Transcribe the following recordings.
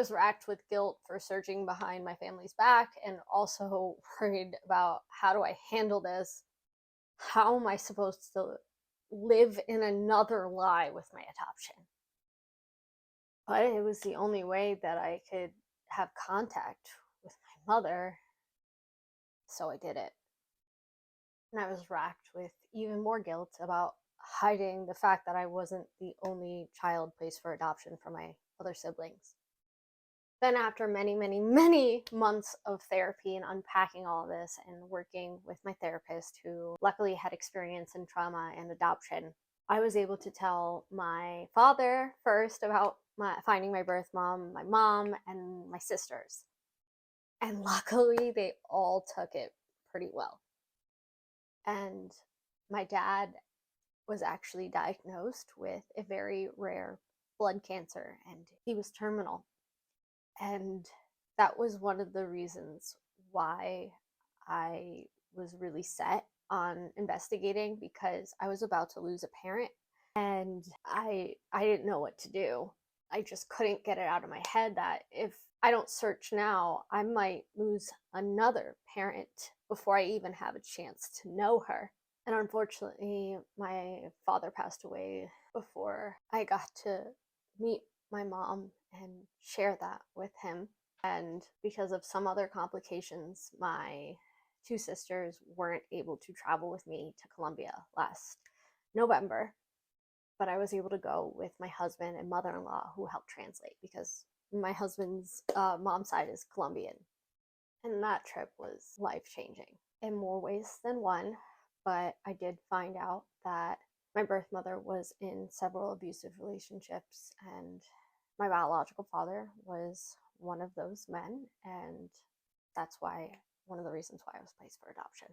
was racked with guilt for surging behind my family's back and also worried about how do I handle this? How am I supposed to live in another lie with my adoption? But it was the only way that I could have contact with my mother, so I did it. And I was racked with even more guilt about hiding the fact that I wasn't the only child placed for adoption for my other siblings. Then, after many, many, many months of therapy and unpacking all of this and working with my therapist, who luckily had experience in trauma and adoption, I was able to tell my father first about finding my birth mom, and my sisters. And luckily, they all took it pretty well. And my dad was actually diagnosed with a very rare blood cancer, and he was terminal. And that was one of the reasons why I was really set on investigating, because I was about to lose a parent and I didn't know what to do. I just couldn't get it out of my head that if I don't search now, I might lose another parent before I even have a chance to know her. And unfortunately, my father passed away before I got to meet my mom and share that with him. And because of some other complications, my two sisters weren't able to travel with me to Colombia last November. But I was able to go with my husband and mother-in-law, who helped translate, because my husband's mom's side is Colombian. And that trip was life-changing in more ways than one. But I did find out that my birth mother was in several abusive relationships, and my biological father was one of those men, and that's one of the reasons why I was placed for adoption.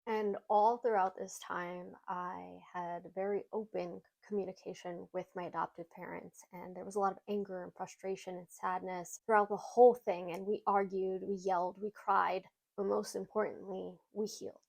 And all throughout this time, I had very open communication with my adoptive parents, and there was a lot of anger and frustration and sadness throughout the whole thing. And we argued, we yelled, we cried, but most importantly, we healed.